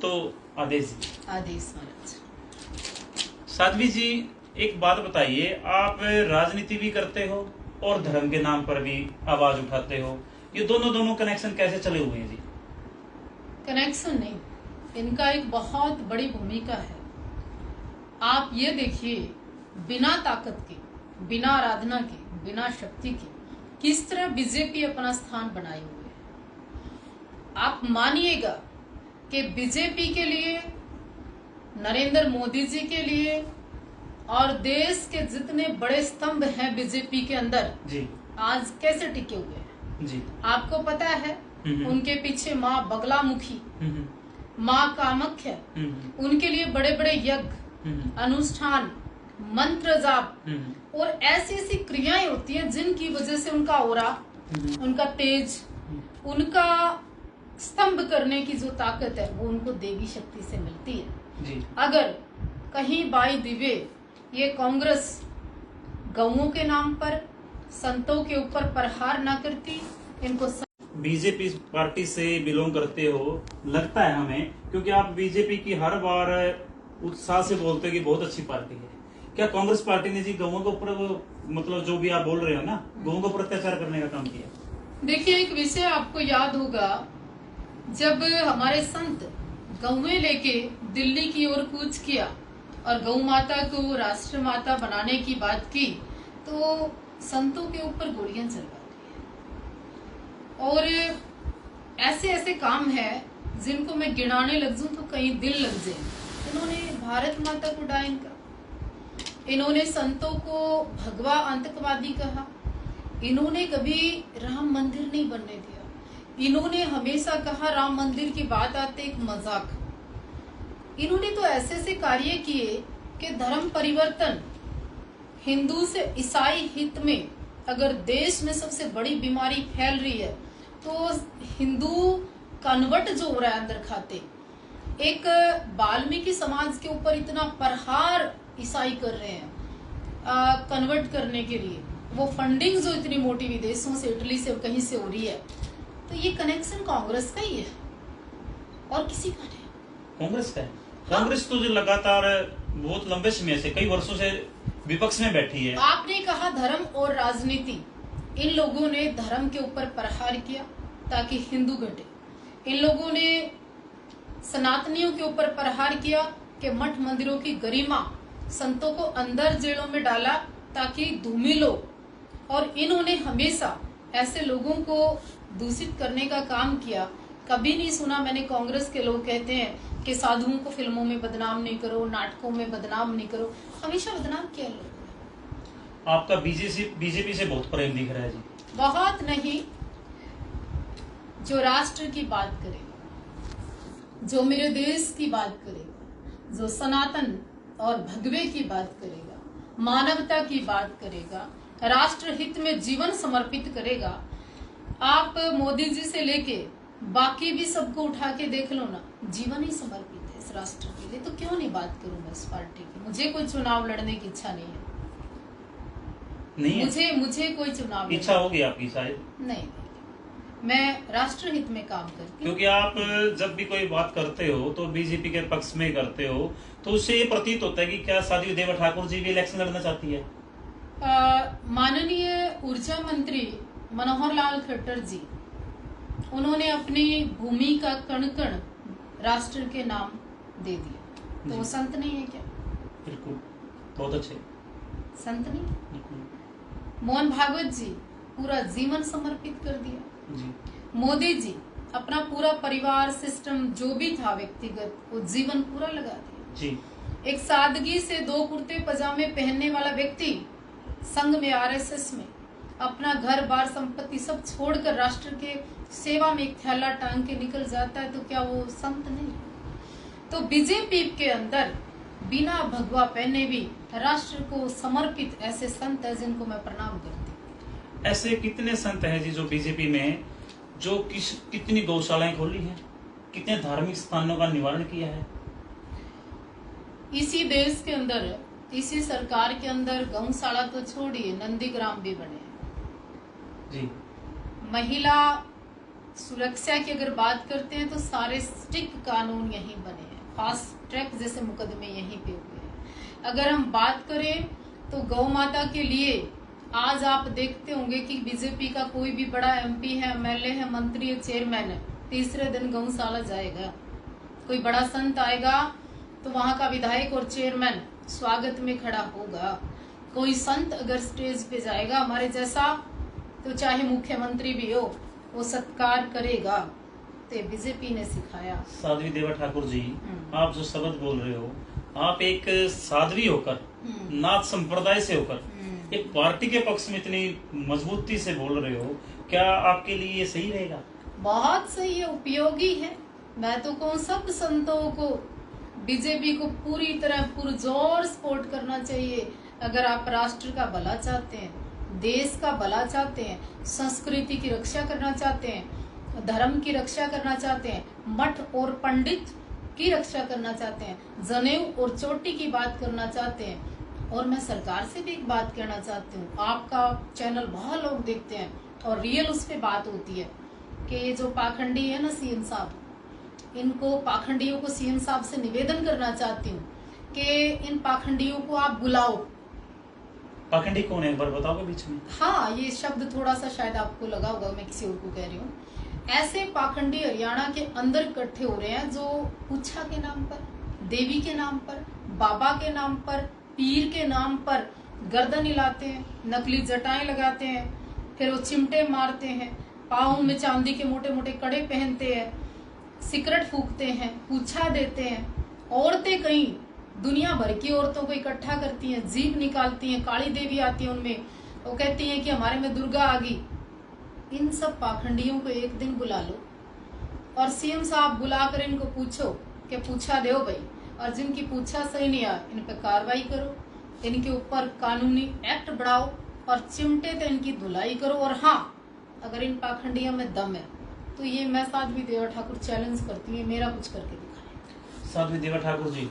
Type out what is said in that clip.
तो आदेश महाराज। साध्वी जी, एक बात बताइए, आप राजनीति भी करते हो और धर्म के नाम पर भी आवाज उठाते हो, ये दोनों कनेक्शन कैसे चले हुए हैं जी? कनेक्शन नहीं, इनका एक बहुत बड़ी भूमिका है। आप ये देखिए, बिना ताकत के, बिना आराधना के, बिना शक्ति के किस तरह बीजेपी अपना स्थान बनाए हुए है। आप मानिएगा कि बीजेपी के लिए, नरेंद्र मोदी जी के लिए और देश के जितने बड़े स्तंभ हैं बीजेपी के अंदर जी, आज कैसे टिके हुए हैं जी। आपको पता है। उनके पीछे माँ बगलामुखी, माँ कामाख्या, उनके लिए बड़े बड़े यज्ञ, अनुष्ठान, मंत्र जाप और ऐसी ऐसी क्रियाएं होती हैं जिनकी वजह से उनका ओरा, उनका तेज, उनका स्तंभ करने की जो ताकत है वो उनको देवी शक्ति से मिलती है जी। अगर कहीं बाई दिव्य ये कांग्रेस गऊओं के नाम पर, संतों के ऊपर प्रहार ना करती, इनको बीजेपी पार्टी से बिलोंग करते हो लगता है हमें, क्योंकि आप बीजेपी की हर बार उत्साह से बोलते हो कि बहुत अच्छी पार्टी है। क्या कांग्रेस पार्टी ने जी गऊओं के ऊपर, मतलब जो भी आप बोल रहे हो ना, गऊओं के ऊपर अत्याचार करने का काम किया? देखिए, एक विषय आपको याद होगा, जब हमारे संत गौएं लेके दिल्ली की ओर कूच किया और गौ माता को राष्ट्र माता बनाने की बात की, तो संतों के ऊपर गोलियां चलवा दी। और ऐसे ऐसे काम है जिनको मैं गिनाने लग जाऊं तो कहीं दिल लग जाए। इन्होंने भारत माता को डायन कहा, इन्होंने संतों को भगवा आतंकवादी कहा, इन्होंने कभी राम मंदिर नहीं बनने दिया, इन्होंने हमेशा कहा राम मंदिर की बात आते एक मजाक। इन्होंने तो ऐसे ऐसे कार्य किए कि धर्म परिवर्तन, हिंदू से ईसाई हित में, अगर देश में सबसे बड़ी बीमारी फैल रही है तो हिंदू कन्वर्ट जो हो रहा है अंदर खाते, एक वाल्मीकि समाज के ऊपर इतना प्रहार ईसाई कर रहे हैं कन्वर्ट करने के लिए, वो फंडिंग जो इतनी मोटी विदेशों से, इटली से, कहीं से हो रही है, तो ये कनेक्शन कांग्रेस का ही है और किसी का नहीं। कांग्रेस का है। कांग्रेस तो जो लगातार बहुत लंबे समय से, कई वर्षों से विपक्ष में बैठी है। आपने कहा धर्म और राजनीति, इन लोगों ने धर्म के ऊपर प्रहार किया ताकि हिंदू घटे, इन लोगों ने सनातनियों के ऊपर प्रहार किया कि मठ मंदिरों की गरिमा, संतों को अंदर जेलों में डाला ताकि धूमिल हो, और इन्होंने हमेशा ऐसे लोगों को दूषित करने का काम किया। कभी नहीं सुना मैंने कांग्रेस के लोग कहते हैं कि साधुओं को फिल्मों में बदनाम नहीं करो, नाटकों में बदनाम नहीं करो, हमेशा बदनाम किया लोगों ने। आपका बीजेपी से बहुत प्रेम दिख रहा है जी। बहुत नहीं, जो राष्ट्र की बात करेगा, जो मेरे देश की बात करेगा, जो सनातन और भगवे की बात करेगा, मानवता की बात करेगा, राष्ट्र हित में जीवन समर्पित करेगा, आप मोदी जी से लेके बाकी भी सबको उठा के देख लो ना, जीवन ही समर्पित है इस राष्ट्र के लिए, तो क्यों नहीं बात करूं मैं इस पार्टी की। मुझे कोई चुनाव लड़ने की इच्छा नहीं है, नहीं मुझे कोई चुनाव इच्छा होगी आपकी शायद? नहीं, मैं राष्ट्र हित में काम करती हूँ। क्योंकि आप जब भी कोई बात करते हो तो बीजेपी के पक्ष में करते हो, तो उससे ये प्रतीत होता है कि क्या साध्वी देवा ठाकुर जी भी इलेक्शन लड़ना चाहती है? माननीय ऊर्जा मंत्री मनोहर लाल खट्टर जी, उन्होंने अपनी भूमि का कण कण राष्ट्र के नाम दे दिया, तो वो संत नहीं है क्या? बिल्कुल, बहुत अच्छे संत नहीं। मोहन भागवत जी पूरा जीवन समर्पित कर दिया जी। मोदी जी अपना पूरा परिवार सिस्टम जो भी था व्यक्तिगत, वो जीवन पूरा लगा दिया जी। एक सादगी से 2 कुर्ते पजामे पहनने वाला व्यक्ति संघ में, आरएसएस में, अपना घर बार संपत्ति सब छोड़कर राष्ट्र के सेवा में एक थैला टांग के निकल जाता है, तो क्या वो संत नहीं? तो बीजेपी के अंदर बिना भगवा पहने भी राष्ट्र को समर्पित ऐसे संत है जिनको मैं प्रणाम करती हूँ। ऐसे कितने संत हैं जी जो बीजेपी में, जो कितनी गौशालाएं खोली हैं, कितने धार्मिक स्थानों का निवारण किया है। इसी देश के अंदर, इसी सरकार के अंदर गौशाला तो छोड़िए, नंदीग्राम भी बने जी। महिला सुरक्षा की अगर बात करते हैं तो सारे स्ट्रिक्ट कानून यहीं बने हैं, फास्ट ट्रैक जैसे मुकदमे यहीं पे हुए हैं। अगर हम बात करें तो गौ माता के लिए आज आप देखते होंगे कि बीजेपी का कोई भी बड़ा एमपी है, एमएलए है, मंत्री है, चेयरमैन है, तीसरे दिन गौशाला जाएगा। कोई बड़ा संत आएगा तो वहां का विधायक और चेयरमैन स्वागत में खड़ा होगा। कोई संत अगर स्टेज पे जाएगा हमारे जैसा, तो चाहे मुख्यमंत्री भी हो, वो सत्कार करेगा। तो बीजेपी ने सिखाया। साध्वी देवा ठाकुर जी, आप जो शब्द बोल रहे हो, आप एक साध्वी होकर, नाथ संप्रदाय से होकर एक पार्टी के पक्ष में इतनी मजबूती से बोल रहे हो, क्या आपके लिए ये सही रहेगा? बहुत सही है, उपयोगी है। मैं तो कहूँ सब संतों को, बीजेपी को पूरी तरह पुरजोर सपोर्ट करना चाहिए। अगर आप राष्ट्र का भला चाहते हैं, देश का भला चाहते हैं, संस्कृति की रक्षा करना चाहते हैं, धर्म की रक्षा करना चाहते हैं, मठ और पंडित की रक्षा करना चाहते हैं, जनेऊ और चोटी की बात करना चाहते हैं। और मैं सरकार से भी एक बात कहना चाहती हूँ, आपका चैनल बहुत लोग देखते हैं और रियल उस पे बात होती है कि ये जो पाखंडी है ना सीएम साहब, इनको पाखंडियों को सीएम साहब से निवेदन करना चाहती हूँ कि इन पाखंडियों को आप बुलाओ। पाखंडी कौन है, एक बार बताओगे बीच में? हाँ, ये शब्द थोड़ा सा शायद आपको लगा होगा, मैं किसी और को कह रही हूँ। ऐसे पाखंडी हरियाणा के अंदर इकट्ठे हो रहे हैं जो पूछा के नाम पर, देवी के नाम पर, बाबा के नाम पर, पीर के नाम पर गर्दन हिलाते हैं, नकली जटाएं लगाते हैं, फिर वो चिमटे मारते हैं, पाँव में चांदी के मोटे मोटे कड़े पहनते हैं, सिगरेट फूकते हैं, पूछा देते हैं। औरतें कहीं दुनिया भर की औरतों को इकट्ठा करती हैं, जीभ निकालती हैं, काली देवी आती है उनमें, वो कहती हैं कि हमारे में दुर्गा आ गई। इन सब पाखंडियों को एक दिन बुला लो और सीएम साहब बुलाकर इनको पूछो कि पूछा दो भाई, और जिनकी पूछा सही नहीं आ, इन पे कार्रवाई करो, इनके ऊपर कानूनी एक्ट बढ़ाओ और चिमटे तो इनकी धुलाई करो। और हाँ, अगर इन पाखंडियों में दम है तो ये मैं साध्वी देवा ठाकुर चैलेंज करती हूँ, मेरा कुछ करके दिखाएं। साध्वी देवा ठाकुर जी,